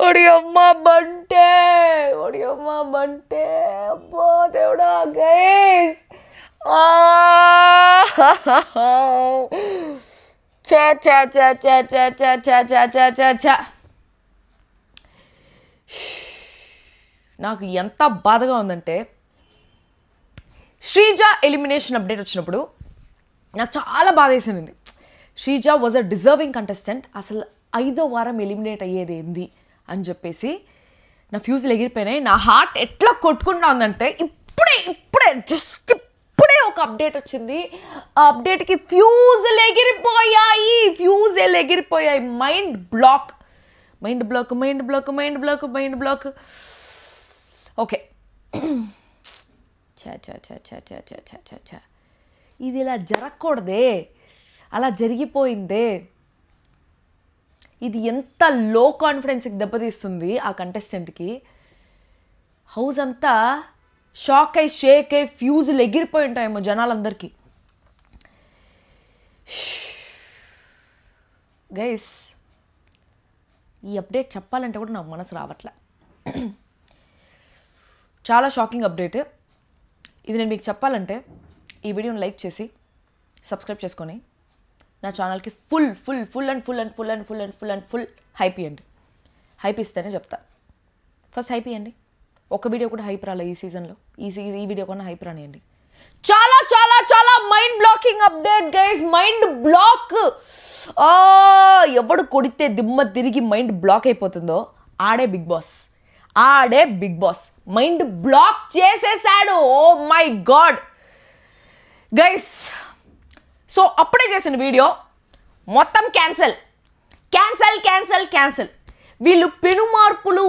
ఒడియమ్మ బంటే అబ్బో దేవుడా గైస్ నాకు ఎంత బాధగా ఉందంటే శ్రీజ ఎలిమినేషన్ అప్డేట్ వచ్చినప్పుడు నాకు చాలా బాధ వేసింది. Sreeja was a deserving contestant. అసలు 5వ వారం ఎలిమినేట్ అయ్యేది ఏంది అని చెప్పేసి నా ఫ్యూజులు ఎగిరిపోయినాయి. నా హార్ట్ ఎట్లా కొట్టుకుంటా ఉందంటే ఇప్పుడే జస్ట్ ఇప్పుడే ఒక అప్డేట్ వచ్చింది. ఆ అప్డేట్కి ఫ్యూజులు ఎగిరిపోయాయి. Mind block. ఓకే, ఇది ఇలా జరగకూడదే, అలా జరిగిపోయిందే. ఇది ఎంత లో కాన్ఫిడెన్స్కి దెబ్బతీస్తుంది ఆ కంటెస్టెంట్కి. హౌస్ అంతా షాక్ అయి షేక్ అయి ఫ్యూజులు ఎగిరిపోయి ఉంటాయేమో జనాలందరికీ. గైస్, ఈ అప్డేట్ చెప్పాలంటే కూడా నాకు మనసు రావట్లే. చాలా షాకింగ్ అప్డేట్ ఇది. నేను మీకు చెప్పాలంటే ఈ వీడియోని లైక్ చేసి సబ్స్క్రైబ్ చేసుకొని నా ఛానల్కి ఫుల్ హైప్ ఇవ్వండి. హైప్ ఇస్తేనే చెప్తా. ఫస్ట్ హైప్ ఇవ్వండి. ఒక వీడియో కూడా హైప్ రాలే ఈ సీజన్లో. ఈ వీడియో కన్నా హైప్ రానియండి. చాలా చాలా చాలా mind blocking update guys. Mind block. ఎవడు కొడితే దిమ్మ తిరిగి మైండ్ బ్లాక్ అయిపోతుందో ఆడే బిగ్ బాస్. మైండ్ బ్లాక్ చేసేసాడు. Oh my God guys. So అప్పుడే చేసిన వీడియో మొత్తం క్యాన్సల్. వీళ్ళు పెను మార్పులు,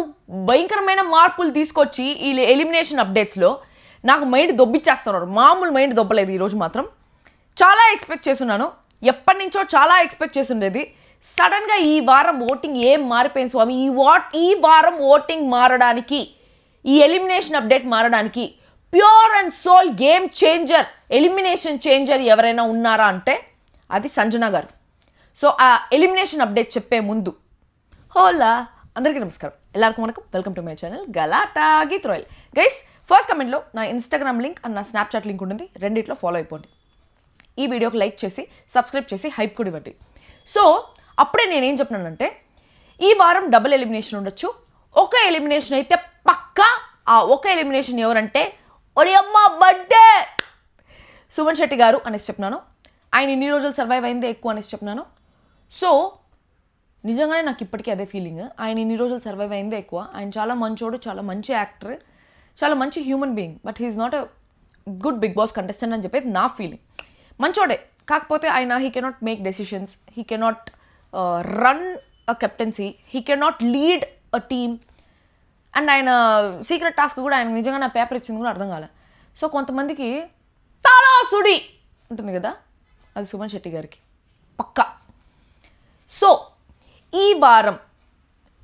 భయంకరమైన మార్పులు తీసుకొచ్చి ఈ ఎలిమినేషన్ అప్డేట్స్లో నాకు మైండ్ దొబ్బిచ్చేస్తున్నారు. మామూలు మైండ్ దొబ్బలేదు ఈరోజు మాత్రం. చాలా ఎక్స్పెక్ట్ చేస్తున్నాను, ఎప్పటి నుంచో చాలా ఎక్స్పెక్ట్ చేస్తుండేది. సడన్గా ఈ వారం ఓటింగ్ ఏం మారిపోయింది స్వామి. ఈ వారం ఓటింగ్ మారడానికి, ఈ ఎలిమినేషన్ అప్డేట్ మారడానికి pure and soul game changer, elimination changer ఎవరైనా ఉన్నారా అంటే అది సంజన గారు. సో ఆ ఎలిమినేషన్ అప్డేట్ చెప్పే ముందు హోలా అందరికీ నమస్కారం, எல்லாருக்கும் வணக்கம், welcome to my channel Galatta Geeth Royal. Guys, first కమెంట్లో నా ఇన్స్టాగ్రామ్ లింక్ అండ్ నా స్నాప్చాట్ లింక్ ఉంటుంది. రెండిట్లో ఫాలో అయిపోండి. ఈ వీడియోకి లైక్ చేసి సబ్స్క్రైబ్ చేసి హైప్ కూడా ఇవ్వండి. సో అప్పుడే నేనేం చెప్తున్నానంటే ఈ వారం డబుల్ ఎలిమినేషన్ ఉండొచ్చు. ఒక ఎలిమినేషన్ అయితే పక్కా. ఆ ఒక ఎలిమినేషన్ ఎవరంటే ఒడియమ్మ బర్త్డే సుమన్ శెట్టి గారు అనేసి చెప్పినాను. ఆయన ఇన్ని రోజులు సర్వైవ్ అయిందే ఎక్కువ అనేసి చెప్పినాను. సో నిజంగానే నాకు ఇప్పటికీ అదే ఫీలింగ్. ఆయన ఇన్ని రోజులు సర్వైవ్ అయిందే ఎక్కువ. ఆయన చాలా మంచోడు, చాలా మంచి యాక్టర్, చాలా మంచి human being. But he's not a good Bigg Boss contestant అని చెప్పేది నా ఫీలింగ్. మంచోడే, కాకపోతే ఆయన he cannot make decisions, he cannot run a captaincy, he cannot lead a team. And ఆయన సీక్రెట్ టాస్క్ కూడా ఆయన నిజంగా నా పేపర్ ఇచ్చింది కూడా అర్థం కాలే. సో కొంతమందికి తాళాసుడి ఉంటుంది కదా, అది సుమన్ శెట్టి గారికి పక్కా. సో ఈ వారం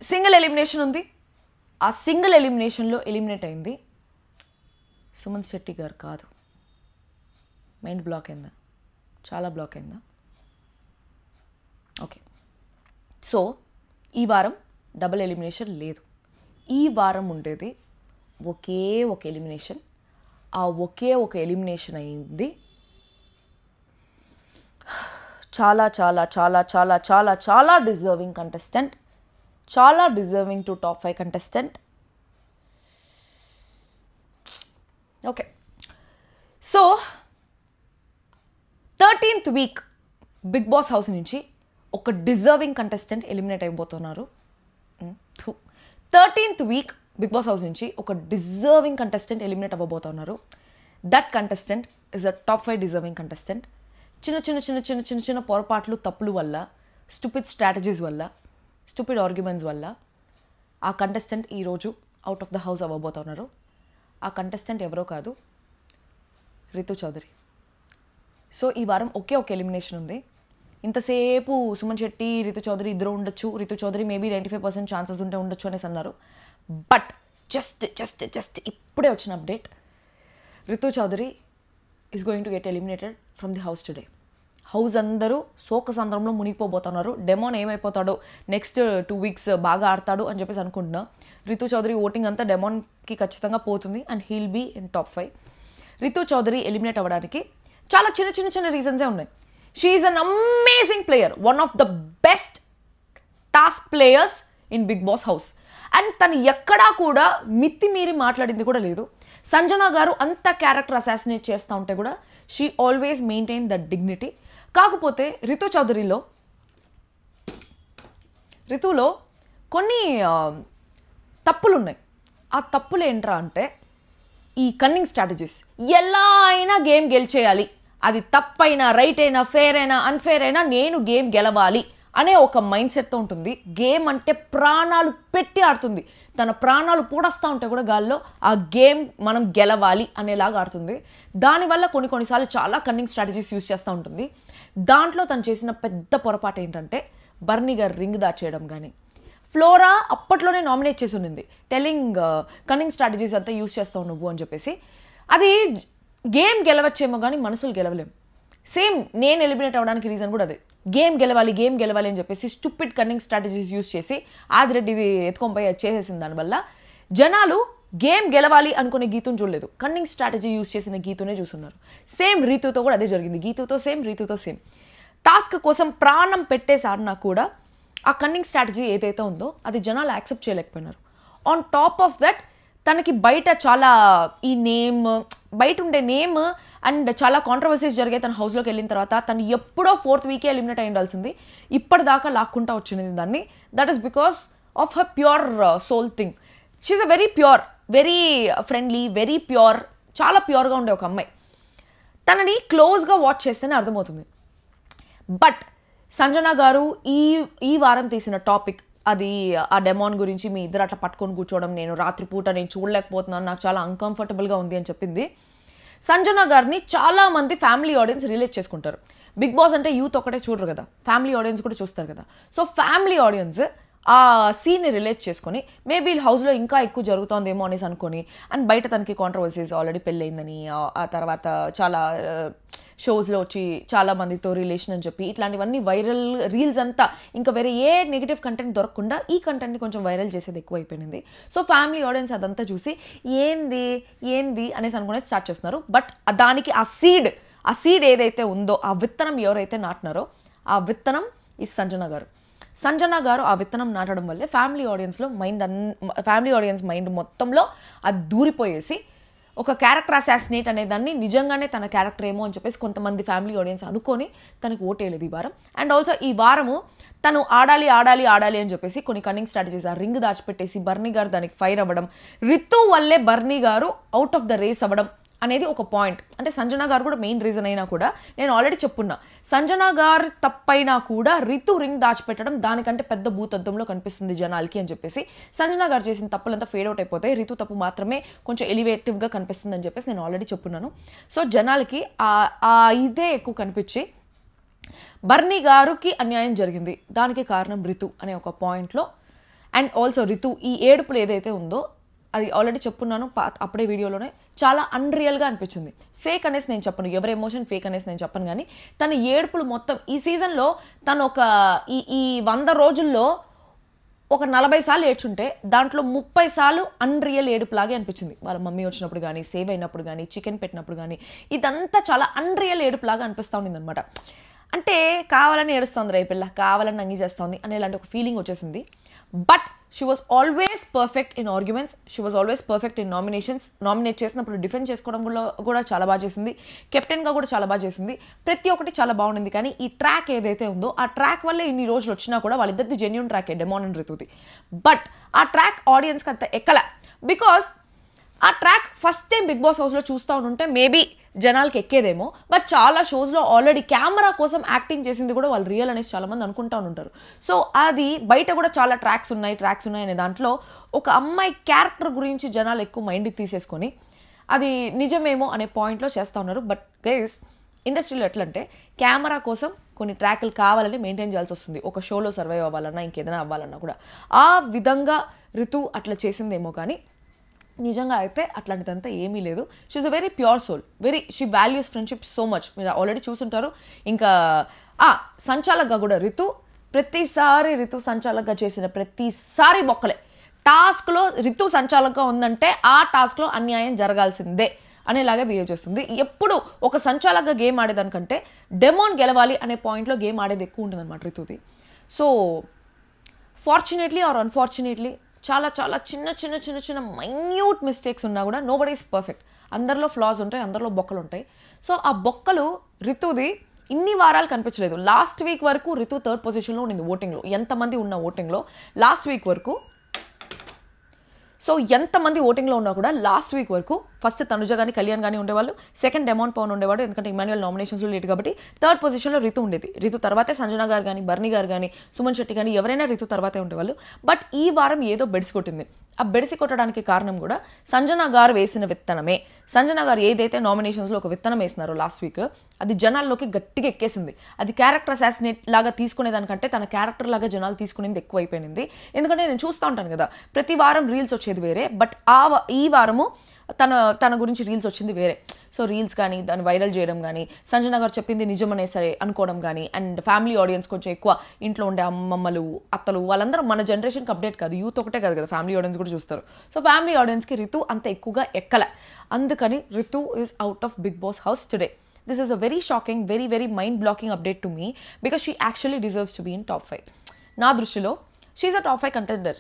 సింగిల్ ఎలిమినేషన్ ఉంది. ఆ సింగిల్ ఎలిమినేషన్లో ఎలిమినేట్ అయింది సుమన్ శెట్టి గారు కాదు. మైండ్ బ్లాక్ అయిందా? చాలా బ్లాక్ అయిందా? ఓకే. సో ఈ వారం డబుల్ ఎలిమినేషన్ లేదు. ఈ వారం ఉండేది ఒకే ఒక ఎలిమినేషన్. ఆ ఒకే ఒక ఎలిమినేషన్ అయింది చాలా చాలా చాలా చాలా చాలా చాలా డిజర్వింగ్ కంటెస్టెంట్, చాలా deserving to top 5 contestant. Okay. So 13th week Bigg Boss house నుంచి ఒక డిజర్వింగ్ కంటెస్టెంట్ ఎలిమినేట్ అయిపోతున్నారు. 13th week Bigg Boss house నుంచి ఒక డిజర్వింగ్ కంటెస్టెంట్ ఎలిమినేట్ అవ్వబోతున్నారు. That contestant is a top 5 deserving contestant. చిన్న పొరపాట్లు, తప్పులు వల్ల, స్టూపిడ్ స్ట్రాటజీస్ వల్ల, స్టూపిడ్ ఆర్గ్యుమెంట్స్ వల్ల ఆ కంటెస్టెంట్ ఈరోజు అవుట్ ఆఫ్ ద హౌస్ అవ్వబోతున్నారు. ఆ కంటెస్టెంట్ ఎవరో కాదు, రితు చౌదరి. సో ఈ వారం ఒకే ఒక ఎలిమినేషన్ ఉంది. ఇంతసేపు సుమన్ శెట్టి, రితు చౌదరి ఇద్దరు ఉండొచ్చు. రితు చౌదరి మేబీ 95% ఛాన్సెస్ ఉంటే ఉండొచ్చు అనేసి అన్నారు. బట్ జస్ట్ ఇప్పుడే వచ్చిన update, Ritu Chowdary is going to get eliminated from the house today. House అందరూ శోకసంద్రంలో మునిగిపోబోతున్నారు. డెమోన్ ఏమైపోతాడో, నెక్స్ట్ 2 వీక్స్ బాగా ఆడతాడు అని చెప్పేసి అనుకుంటున్నా. రితు చౌదరి ఓటింగ్ అంతా డెమోన్కి ఖచ్చితంగా పోతుంది and he'll be in top 5. Ritu Chowdary eliminate అవ్వడానికి చాలా చిన్న రీజన్సే ఉన్నాయి. She is an amazing player, one of the best task players in Bigg Boss house. And తను ఎక్కడా కూడా మితిమీరి మాట్లాడింది కూడా లేదు. సంజన గారు అంత క్యారెక్టర్ అసాసినేట్ చేస్తూ ఉంటే కూడా she always maintain the dignity. కాకపోతే రితులో కొన్ని తప్పులు ఉన్నాయి. ఆ తప్పులు ఏంట్రా అంటే ఈ కన్నింగ్ స్ట్రాటజీస్. ఎలా అయినా గేమ్ గెలిచేయాలి, అది తప్పైనా రైట్ అయినా ఫేర్ అయినా అన్ఫేర్ అయినా నేను గేమ్ గెలవాలి అనే ఒక మైండ్ సెట్తో ఉంటుంది. గేమ్ అంటే ప్రాణాలు పెట్టి ఆడుతుంది. తన ప్రాణాలు పూడస్తూ ఉంటే కూడా గాల్లో ఆ గేమ్ మనం గెలవాలి అనేలాగా ఆడుతుంది. దానివల్ల కొన్నిసార్లు చాలా కన్నింగ్ స్ట్రాటజీస్ యూజ్ చేస్తూ ఉంటుంది. దాంట్లో తను చేసిన పెద్ద పొరపాటు ఏంటంటే బర్నీ గారు రింగ్ దాచేయడం. కానీ ఫ్లోరా అప్పట్లోనే నామినేట్ చేసి ఉండింది, టెలింగ్ కన్నింగ్ స్ట్రాటజీస్ అంతా యూజ్ చేస్తావు నువ్వు అని చెప్పేసి. అది గేమ్ గెలవచ్చేమో కానీ మనసులు గెలవలేము. సేమ్ నేను ఎలిమినేట్ అవ్వడానికి రీజన్ కూడా అదే. గేమ్ గెలవాలి అని చెప్పేసి స్టూపిడ్ కన్నింగ్ స్ట్రాటజీస్ యూజ్ చేసి ఆదిరెడ్డిది ఎత్తుకొనిపోయి చేసేసింది. దానివల్ల జనాలు గేమ్ గెలవాలి అనుకునే గీతుని చూడలేదు, కన్నింగ్ స్ట్రాటజీ యూజ్ చేసిన గీతునే చూస్తున్నారు. సేమ్ రీతుతో కూడా అదే జరిగింది. రీతుతో సేమ్ టాస్క్ కోసం ప్రాణం పెట్టేసారినా కూడా ఆ కన్నింగ్ స్ట్రాటజీ ఏదైతే ఉందో అది జనాలు యాక్సెప్ట్ చేయలేకపోయినారు. ఆన్ టాప్ ఆఫ్ దట్ తనకి బయట చాలా ఈ బయట ఉండే నేమ్ అండ్ చాలా కాంట్రవర్సీస్ జరిగాయి. తన హౌస్లోకి వెళ్ళిన తర్వాత తను ఎప్పుడో 4th వీకే ఎలిమినేట్ అయి ఉండాల్సింది, ఇప్పటిదాకా లాక్కుంటా వచ్చింది దాన్ని. That is because of her pure soul thing. She's a very pure, very friendly, very pure, చాలా ప్యూర్గా ఉండే ఒక అమ్మాయి. తనని క్లోజ్గా వాచ్ చేస్తేనే అర్థమవుతుంది. బట్ సంజన గారు ఈ వారం తీసిన టాపిక్ అది ఆ డెమోన్ గురించి, మీ ఇద్దరు అట్లా పట్టుకొని కూర్చోవడం, నేను రాత్రిపూట నేను చూడలేకపోతున్నాను, నాకు చాలా అన్కంఫర్టబుల్గా ఉంది అని చెప్పింది. సంజన గారిని చాలామంది ఫ్యామిలీ ఆడియన్స్ రిలేట్ చేసుకుంటారు. బిగ్ బాస్ అంటే యూత్ ఒకటే చూడరు కదా, ఫ్యామిలీ ఆడియన్స్ కూడా చూస్తారు కదా. సో ఫ్యామిలీ ఆడియన్స్ ఆ సీన్ని రిలేట్ చేసుకొని మేబీ హౌస్లో ఇంకా ఎక్కువ జరుగుతుందేమో అనేసి అనుకొని, అండ్ బయట తనకి కాంట్రవర్సీస్, ఆల్రెడీ పెళ్ళయిందని, ఆ తర్వాత చాలా షోస్లో వచ్చి చాలా మందితో రిలేషన్ అని చెప్పి ఇట్లాంటివన్నీ వైరల్ రీల్స్ అంతా, ఇంకా వేరే ఏ నెగిటివ్ కంటెంట్ దొరకకుండా ఈ కంటెంట్ని కొంచెం వైరల్ చేసేది ఎక్కువ అయిపోయింది. సో ఫ్యామిలీ ఆడియన్స్ అదంతా చూసి ఏంది అనేసి అనుకునే స్టార్ట్ చేస్తున్నారు. బట్ దానికి ఆ సీడ్ ఏదైతే ఉందో, ఆ విత్తనం ఎవరైతే నాటినారో ఆ విత్తనం ఈ సంజన గారు ఆ విత్తనం నాటడం వల్లే ఫ్యామిలీ ఆడియన్స్ మైండ్ మొత్తంలో అది దూరిపోయేసి ఒక క్యారెక్టర్ అసాసినేట్ అనే దాన్ని నిజంగానే తన క్యారెక్టర్ ఏమో అని చెప్పేసి కొంతమంది ఫ్యామిలీ ఆడియన్స్ అనుకొని తనకు ఓటేయలేదు ఈ వారం. అండ్ ఆల్సో ఈ వారము తను ఆడాలి అని చెప్పేసి కొన్ని కన్నింగ్ స్ట్రాటజీస్, ఆ రింగ్ దాచిపెట్టేసి బర్నీ గారు దానికి ఫైర్ అవ్వడం, రితు వల్లే బర్నీ గారు అవుట్ ఆఫ్ ద రేస్ అవ్వడం అనేది ఒక పాయింట్. అంటే సంజన గారు కూడా మెయిన్ రీజన్ అయినా కూడా నేను ఆల్రెడీ చెప్పున్నా, సంజన గారు తప్పైనా కూడా రితు రింగ్ దాచిపెట్టడం దానికంటే పెద్ద భూతత్వంలో కనిపిస్తుంది జనాలకి అని చెప్పేసి సంజన గారు చేసిన తప్పులంతా ఫేడ్ అవుట్ అయిపోతాయి, రితు తప్పు మాత్రమే కొంచెం ఎలివేటివ్గా కనిపిస్తుంది అని చెప్పేసి నేను ఆల్రెడీ చెప్పున్నాను. సో జనాలకి ఇదే ఎక్కువ కనిపించి బర్నీ గారికి అన్యాయం జరిగింది, దానికి కారణం రితు అనే ఒక పాయింట్లో. అండ్ ఆల్సో రితు ఈ ఏడుపులు ఏదైతే ఉందో అది ఆల్రెడీ చెప్పున్నాను అప్పుడే వీడియోలోనే, చాలా అన్రియల్గా అనిపించింది. ఫేక్ అనేసి నేను చెప్పను, ఎవరి ఎమోషన్ ఫేక్ అనేసి నేను చెప్పను, కానీ తన ఏడుపులు మొత్తం ఈ సీజన్లో తను ఒక ఈ 100 రోజుల్లో ఒక 40 సార్లు ఏడ్చుంటే దాంట్లో 30 సార్లు అన్రియల్ ఏడుపులాగే అనిపించింది. వాళ్ళ మమ్మీ వచ్చినప్పుడు కానీ, సేవ్ అయినప్పుడు కానీ, చికెన్ పెట్టినప్పుడు కానీ, ఇదంతా చాలా అన్రియల్ ఏడుపులాగా అనిపిస్తూ ఉండింది అనమాట. అంటే కావాలని ఏడుస్తుంది రే పిల్ల, కావాలని నంగి చేస్తుంది అనేలాంటి ఒక ఫీలింగ్ వచ్చేసింది. But she was always perfect in arguments, she was always perfect in nominations. Nominate చేసినప్పుడు డిఫెండ్ చేసుకోవడం కూడా చాలా బాగా చేసింది, కెప్టెన్గా కూడా చాలా బాగా చేసింది, ప్రతి ఒక్కటి చాలా బాగుండింది. కానీ ఈ ట్రాక్ ఏదైతే ఉందో ఆ ట్రాక్ వల్ల ఇన్ని రోజులు వచ్చినా కూడా వాళ్ళిద్దరిది జెన్యూన్ ట్రాకే, డెమోన్ అండ్ రితుది. బట్ ఆ ట్రాక్ ఆడియన్స్కి అంత ఎక్కల, బికాస్ ఆ track first time Bigg Boss హౌస్లో చూస్తూ ఉంటే మేబీ జనాలకి ఎక్కేదేమో. బట్ చాలా షోస్లో ఆల్రెడీ కెమెరా కోసం యాక్టింగ్ చేసింది కూడా వాళ్ళు రియల్ అనేసి చాలామంది అనుకుంటూ ఉంటారు. సో అది బయట కూడా చాలా ట్రాక్స్ ఉన్నాయి అనే దాంట్లో ఒక అమ్మాయి క్యారెక్టర్ గురించి జనాలు ఎక్కువ మైండ్కి తీసేసుకొని అది నిజమేమో అనే పాయింట్లో చేస్తూ ఉన్నారు. బట్ గైస్, ఇండస్ట్రీలో ఎట్లంటే కెమెరా కోసం కొన్ని ట్రాక్లు కావాలని మెయింటైన్ చేయాల్సి వస్తుంది, ఒక షోలో సర్వైవ్ అవ్వాలన్నా ఇంకేదైనా అవ్వాలన్నా కూడా. ఆ విధంగా రితు అట్లా చేసిందేమో కానీ నిజంగా అయితే అట్లాంటిదంతా ఏమీ లేదు. She's a very pure soul, she values friendship so much. మీరు ఆల్రెడీ చూసుంటారు. ఇంకా సంచాలకగా కూడా ప్రతిసారి రితు సంచాలకగా చేసిన ప్రతిసారి బొక్కలే. టాస్క్లో రితు సంచాలకగా ఉందంటే ఆ టాస్క్లో అన్యాయం జరగాల్సిందే అనేలాగా బిహేవ్ చేస్తుంది. ఎప్పుడు ఒక సంచాలకగా గేమ్ ఆడేదానికంటే డెమోన్ గెలవాలి అనే పాయింట్లో గేమ్ ఆడేది ఎక్కువ ఉంటుంది అనమాట రితుది. సో ఫార్చునేట్లీ ఆర్ అన్ఫార్చునేట్లీ చాలా చాలా చిన్న చిన్న చిన్న చిన్న మైన్యూట్ మిస్టేక్స్ ఉన్నా కూడా నోబడీ ఈస్ పర్ఫెక్ట్. అందరిలో ఫ్లాస్ ఉంటాయి, అందరిలో బొక్కలు ఉంటాయి. సో ఆ బొక్కలు రితుది ఇన్ని వారాలు కనిపించలేదు. లాస్ట్ వీక్ వరకు రితు 3rd పొజిషన్లో ఉండింది ఓటింగ్లో. ఎంతమంది ఉన్న ఓటింగ్లో లాస్ట్ వీక్ వరకు, సో ఎంతమంది ఓటింగ్లో ఉన్నా కూడా లాస్ట్ వీక్ వరకు ఫస్ట్ తనుజ కానీ కళ్యాణ్ కానీ ఉండేవాళ్ళు, సెకండ్ డెమాన్ పవన్ ఉండేవాడు, ఎందుకంటే ఇమాన్యుయల్ నామినేషన్స్లో లేట్ కాబట్టి. 3rd పొజిషన్లో రితు ఉండేది. రితు తర్వాతే సంజన గారు కానీ, బర్నీ గారు కానీ, సుమన్ శెట్టి కానీ ఎవరైనా రితు తర్వాతే ఉండేవాళ్ళు. బట్ ఈ వారం ఏదో బెడిసి కొట్టింది. ఆ బెడిసి కొట్టడానికి కారణం కూడా సంజన గారు వేసిన విత్తనమే. సంజన గారు ఏదైతే నామినేషన్స్లో ఒక విత్తనం వేసినారో లాస్ట్ వీక్, అది జనాల్లోకి గట్టిగా ఎక్కేసింది. అది క్యారెక్టర్ అసాసినేట్ లాగా తీసుకునేదానికంటే తన క్యారెక్టర్ లాగా జనాలు తీసుకునేది ఎక్కువ అయిపోయింది. ఎందుకంటే నేను చూస్తూ ఉంటాను కదా, ప్రతి వారం రీల్స్ వచ్చేది వేరే, బట్ ఈ వారము తన గురించి రీల్స్ వచ్చింది వేరే. సో రీల్స్ కానీ దాన్ని వైరల్ చేయడం కానీ, సంజన గారు చెప్పింది నిజమనే సరే అనుకోవడం కానీ, అండ్ ఫ్యామిలీ ఆడియన్స్ కొంచెం ఎక్కువ, ఇంట్లో ఉండే అమ్మమ్మలు అత్తలు వాళ్ళందరూ మన జనరేషన్కి అప్డేట్ కాదు, యూత్ ఒకటే కాదు కదా, ఫ్యామిలీ ఆడియన్స్ కూడా చూస్తారు. సో ఫ్యామిలీ ఆడియన్స్కి రితు అంత ఎక్కువగా ఎక్కలే. అందుకని Ritu is out of Bigg Boss house today. This is a very shocking, very mind-blocking update to me because she actually deserves to be in top 5. నా దృష్టిలో she's a top 5 contender,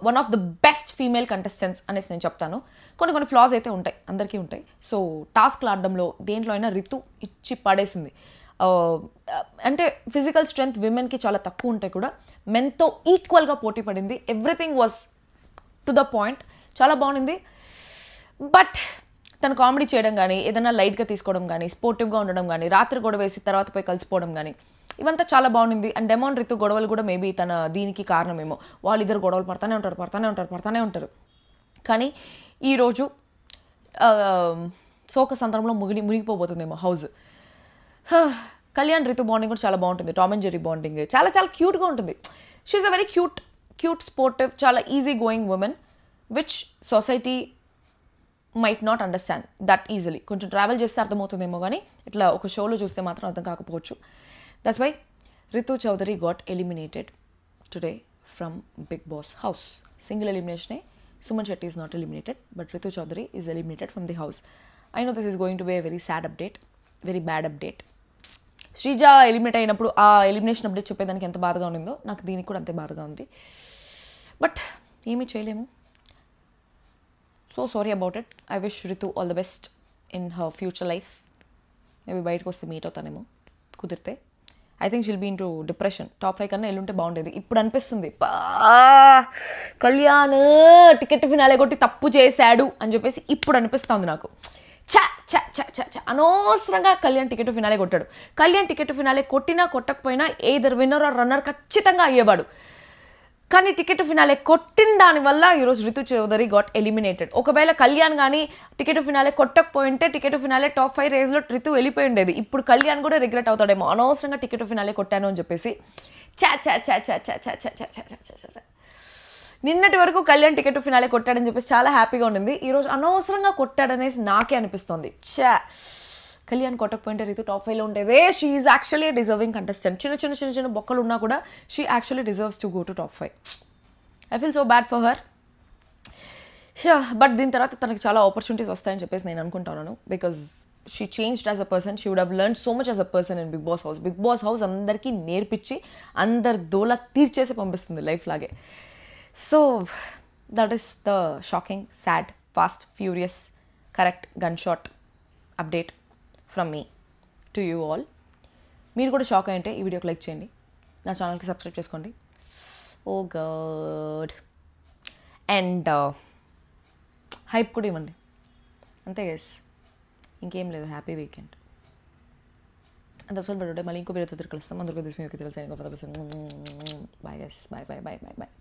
one of the best female contestants అనేసి నేను చెప్తాను. కొన్ని floss అయితే ఉంటాయి, అందరికీ ఉంటాయి. సో టాస్క్లు ఆడడంలో దేంట్లో అయినా రితు ఇచ్చి పడేసింది. అంటే ఫిజికల్ స్ట్రెంగ్త్ విమెన్కి చాలా తక్కువ ఉంటాయి కూడా, మెన్తో ఈక్వల్గా పోటీ పడింది. Everything was to the point, చాలా బాగుంది. బట్ తను కామెడీ చేయడం కానీ, ఏదైనా లైట్గా తీసుకోవడం కానీ, స్పోర్టివ్గా ఉండడం కానీ, రాత్రి గొడవ వేసి తర్వాత పోయి కలిసిపోవడం కానీ, ఇవంతా చాలా బాగుంది. అండ్ డెమాన్ రితు గొడవలు కూడా మేబీ తన దీనికి కారణమేమో. వాళ్ళిద్దరు గొడవలు పడతానే ఉంటారు. కానీ ఈరోజు శోక సందర్భంలో మునిగిపోబోతుందేమో హౌస్. కళ్యాణ్ రితు బాండింగ్ కూడా చాలా బాగుంటుంది. టామ్ అండ్ జెర్రీ బాండింగ్ చాలా చాలా క్యూట్గా ఉంటుంది. She's a very cute sportive, చాలా easy going woman which society might not understand that easily. కొంచెం ట్రావెల్ చేస్తే అర్థమవుతుందేమో కానీ ఇట్లా ఒక షోలో చూస్తే మాత్రం అర్థం కాకపోవచ్చు. That's why Ritu Chowdary got eliminated today from Bigg Boss house. Single ఎలిమినేషనే. Suman Shetty is not eliminated, but Ritu Chowdary is eliminated from the house. I know this is going to be a very sad update, very bad update. Sreeja eliminate అయినప్పుడు ఆ elimination update చెప్పేదానికి ఎంత బాధగా ఉండిందో నాకు దీనికి కూడా అంతే బాధగా ఉంది. బట్ ఏమీ చేయలేము. So sorry about it. I wish Ritu all the best in her future life. Maybe బయటకు వస్తే మీట్ అవుతానేమో కుదిరితే. I think she'll be into depression. Top 5 కన్నా ఎల్లుంటే బాగుండేది. ఇప్పుడు అనిపిస్తుంది కళ్యాణ్ టికెట్ ఫినాలే కొట్టి తప్పు చేశాడు అని చెప్పేసి ఇప్పుడు అనిపిస్తుంది నాకు. అనవసరంగా కళ్యాణ్ టికెట్ ఫినాలే కొట్టాడు. కళ్యాణ్ టికెట్ ఫినాలే కొట్టినా కొట్టకపోయినా ఏదర్ విన్నర్ ఆర్ రన్నర్ ఖచ్చితంగా అయ్యేవాడు. కానీ టికెట్ ఫినాలే కొట్టిన దానివల్ల ఈరోజు రితు చౌదరి గాట్ ఎలిమినేటెడ్. ఒకవేళ కళ్యాణ్ కానీ టికెట్ ఫినాలే కొట్టకపోయింటే టికెట్ ఫినాలే టాప్ 5 రేస్లో రితు వెళ్ళిపోయి ఉండేది. ఇప్పుడు కళ్యాణ్ కూడా రిగ్రెట్ అవుతాడేమో, అనవసరంగా టికెట్ ఫినాలే కొట్టాను అని చెప్పేసి. నిన్నటి వరకు కళ్యాణ్ టికెట్ ఫినాలే కొట్టాడని చెప్పేసి చాలా హ్యాపీగా ఉండింది. ఈరోజు అనవసరంగా కొట్టాడనేసి నాకే అనిపిస్తుంది. కళ్యాణ్ కొట్టకపోయింటే రితు టాప్ 5లో ఉండేదే. She is actually deserving contestant. చిన్న బొక్కలు ఉన్నా కూడా she actually deserves to go to top 5. I feel so bad for her. But దీని తర్వాత తనకి చాలా ఆపర్చునిటీస్ వస్తాయని చెప్పేసి నేను అనుకుంటున్నాను. Because she changed as a person. She would have learn so much as a person in Bigg Boss house. Bigg Boss house అందరికీ నేర్పించి అందరి దోలా తీర్చేసి పంపిస్తుంది లైఫ్ లాగే. So that is the shocking, sad, fast, furious, correct gun shot update from me to you all. మీరు కూడా shock అయ్యంటే ఈ వీడియోకి లైక్ చేయండి, నా ఛానల్కి సబ్స్క్రైబ్ చేసుకోండి. ఓ గాడ్. అండ్ హైప్ కూడా ఇవ్వండి. అంతే గైస్, ఇంకేం లేదు. Happy weekend. అంత అసలు పెట్టుకుంటే మళ్ళీ ఇంకో వీడియోతో తిరిగి కలుస్తాం. అందరికీ తెలుసు, మీకు తెలుసు. Bye guys, bye.